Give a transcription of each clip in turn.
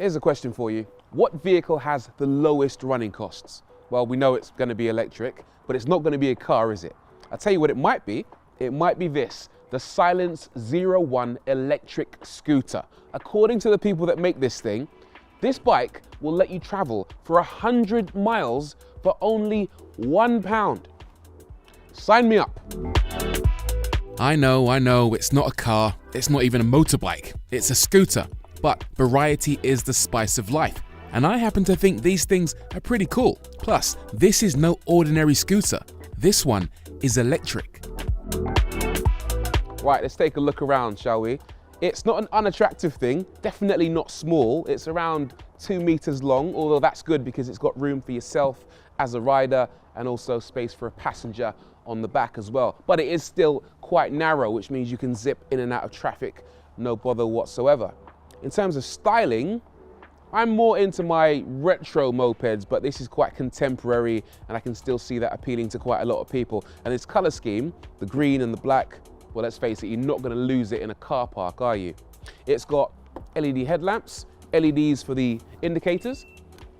Here's a question for you. What vehicle has the lowest running costs? Well, we know it's going to be electric, but it's not going to be a car, is it? I'll tell you what it might be. It might be this, the Silence 01 electric scooter. According to the people that make this thing, this bike will let you travel for 100 miles for only £1. Sign me up. I know, it's not a car, it's not even a motorbike, it's a scooter. But variety is the spice of life, and I happen to think these things are pretty cool. Plus, this is no ordinary scooter. This one is electric. Right, let's take a look around, shall we? It's not an unattractive thing, definitely not small. It's around 2 meters long, although that's good because it's got room for yourself as a rider and also space for a passenger on the back as well. But it is still quite narrow, which means you can zip in and out of traffic, no bother whatsoever. In terms of styling, I'm more into my retro mopeds, but this is quite contemporary and I can still see that appealing to quite a lot of people. And this color scheme, the green and the black, well, let's face it, you're not going to lose it in a car park, are you? It's got LED headlamps, LEDs for the indicators,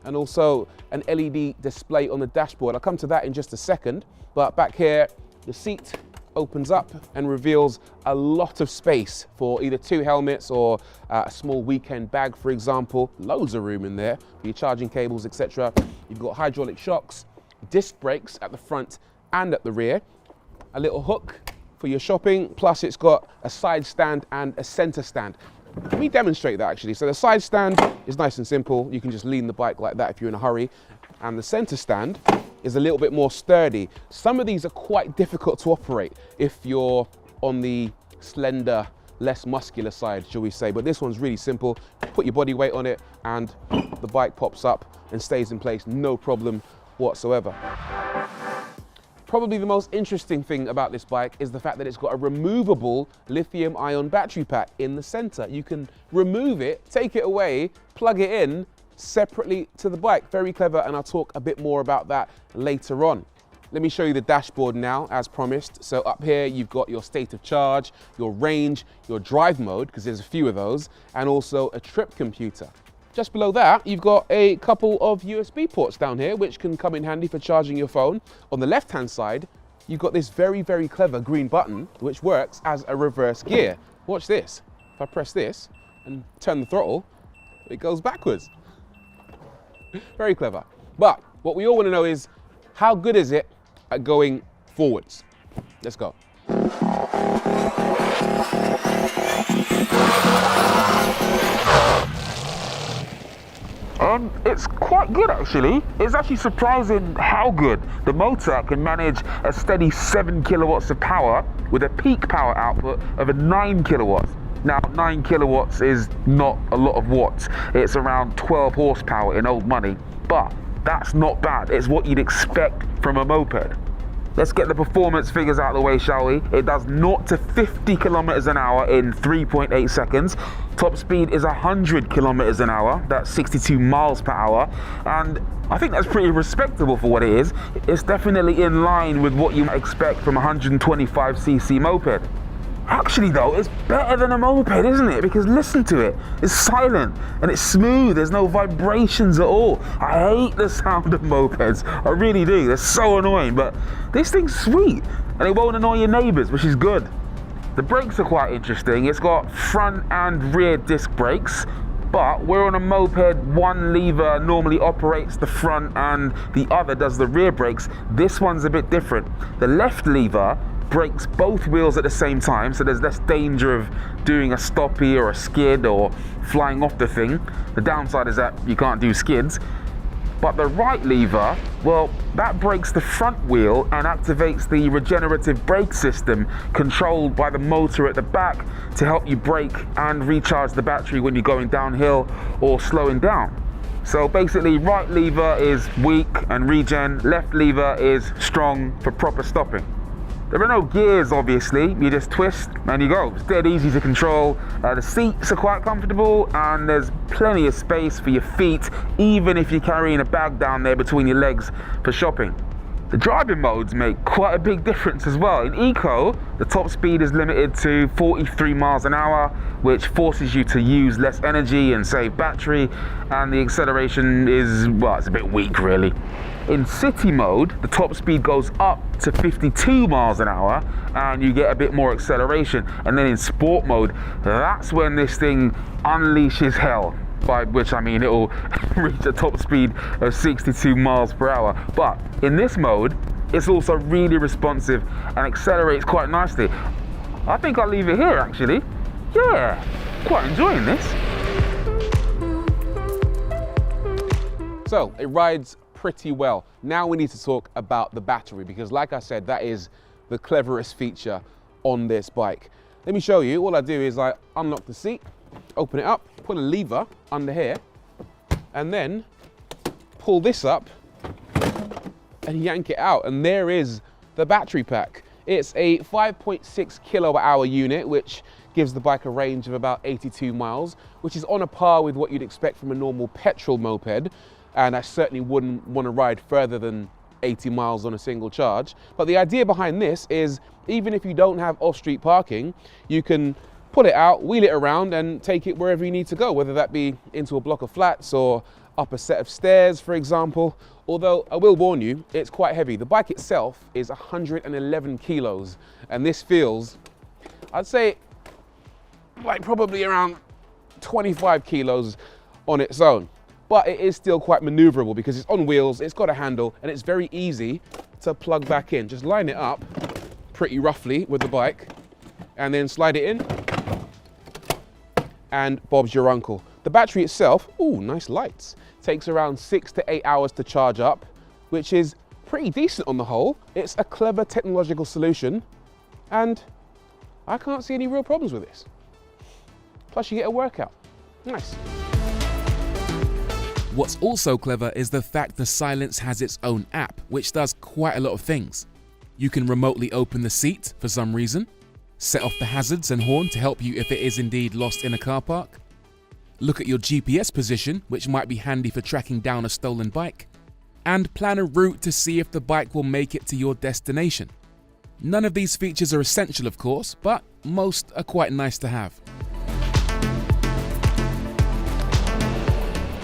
and also an LED display on the dashboard. I'll come to that in just a second, but back here, the seat opens up and reveals a lot of space for either 2 helmets or a small weekend bag, for example. Loads of room in there for your charging cables, etc. You've got hydraulic shocks, disc brakes at the front and at the rear, a little hook for your shopping, plus it's got a side stand and a center stand. Let me demonstrate that actually. So the side stand is nice and simple. You can just lean the bike like that if you're in a hurry. And the center stand is a little bit more sturdy. Some of these are quite difficult to operate if you're on the slender, less muscular side, shall we say. But this one's really simple. Put your body weight on it and the bike pops up and stays in place, no problem whatsoever. Probably the most interesting thing about this bike is the fact that it's got a removable lithium-ion battery pack in the center. You can remove it, take it away, plug it in separately to the bike. Very clever, and I'll talk a bit more about that later on. Let me show you the dashboard now, as promised. So up here, you've got your state of charge, your range, your drive mode, because there's a few of those, and also a trip computer. Just below that, you've got a couple of USB ports down here, which can come in handy for charging your phone. On the left-hand side, you've got this very, very clever green button, which works as a reverse gear. Watch this. If I press this and turn the throttle, it goes backwards. Very clever. But what we all want to know is, how good is it at going forwards? Let's go. It's quite good actually. It's actually surprising how good. The motor can manage a steady 7 kilowatts of power with a peak power output of a 9 kilowatts. Now, 9 kilowatts is not a lot of watts. It's around 12 horsepower in old money, but that's not bad. It's what you'd expect from a moped. Let's get the performance figures out of the way, shall we? It does 0 to 50 kilometers an hour in 3.8 seconds. Top speed is 100 kilometers an hour. That's 62 miles per hour. And I think that's pretty respectable for what it is. It's definitely in line with what you might expect from a 125cc moped. Actually though, it's better than a moped, isn't it? Because listen to it, it's silent and it's smooth, there's no vibrations at all. I hate the sound of mopeds, I really do, they're so annoying, but this thing's sweet and it won't annoy your neighbours, which is good. The brakes are quite interesting. It's got front and rear disc brakes, but where on a moped one lever normally operates the front and the other does the rear brakes, this one's a bit different. The left lever brakes both wheels at the same time, so there's less danger of doing a stoppie or a skid or flying off the thing. The downside is that you can't do skids. But the right lever, well, that brakes the front wheel and activates the regenerative brake system controlled by the motor at the back to help you brake and recharge the battery when you're going downhill or slowing down. So basically, right lever is weak and regen, left lever is strong for proper stopping. There are no gears, obviously. You just twist and you go. It's dead easy to control. The seats are quite comfortable and there's plenty of space for your feet, even if you're carrying a bag down there between your legs for shopping. The driving modes make quite a big difference as well. In Eco, the top speed is limited to 43 miles an hour, which forces you to use less energy and save battery, and the acceleration is, well, it's a bit weak really. In City mode, the top speed goes up to 52 miles an hour and you get a bit more acceleration. And then in Sport mode, that's when this thing unleashes hell, by which I mean it will reach a top speed of 62 miles per hour. But in this mode, it's also really responsive and accelerates quite nicely. I think I'll leave it here actually. Yeah, quite enjoying this. So it rides pretty well. Now we need to talk about the battery, because like I said, that is the cleverest feature on this bike. Let me show you. All I do is I unlock the seat, open it up, pull a lever under here, and then pull this up and yank it out, and there is the battery pack. It's a 5.6 kilowatt hour unit, which gives the bike a range of about 82 miles, which is on a par with what you'd expect from a normal petrol moped, and I certainly wouldn't want to ride further than 80 miles on a single charge. But the idea behind this is, even if you don't have off-street parking, you can pull it out, wheel it around and take it wherever you need to go, whether that be into a block of flats or up a set of stairs, for example. Although I will warn you, it's quite heavy. The bike itself is 111 kilos, and this feels, I'd say, like probably around 25 kilos on its own. But it is still quite maneuverable because it's on wheels, it's got a handle, and it's very easy to plug back in. Just line it up pretty roughly with the bike and then slide it in, and Bob's your uncle. The battery itself, ooh, nice lights, takes around 6 to 8 hours to charge up, which is pretty decent on the whole. It's a clever technological solution, and I can't see any real problems with this. Plus you get a workout. Nice. What's also clever is the fact the Silence has its own app, which does quite a lot of things. You can remotely open the seat for some reason, set off the hazards and horn to help you if it is indeed lost in a car park, look at your GPS position, which might be handy for tracking down a stolen bike, and plan a route to see if the bike will make it to your destination. None of these features are essential, of course, but most are quite nice to have.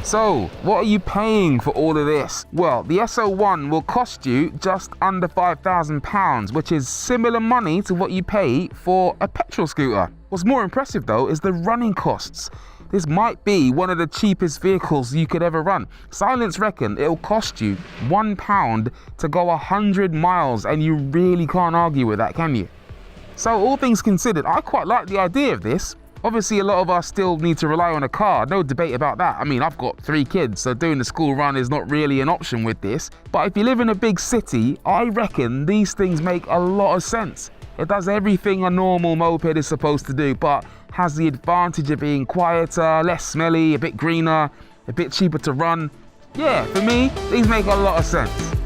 So, what are you paying for all of this? Well, the S01 will cost you just under £5,000, which is similar money to what you pay for a petrol scooter. What's more impressive though is the running costs. This might be one of the cheapest vehicles you could ever run. Silence reckon it'll cost you £1 to go 100 miles, and you really can't argue with that, can you? So all things considered, I quite like the idea of this. Obviously, a lot of us still need to rely on a car, no debate about that. I mean, I've got 3 kids, so doing the school run is not really an option with this. But if you live in a big city, I reckon these things make a lot of sense. It does everything a normal moped is supposed to do, but has the advantage of being quieter, less smelly, a bit greener, a bit cheaper to run. Yeah, for me, these make a lot of sense.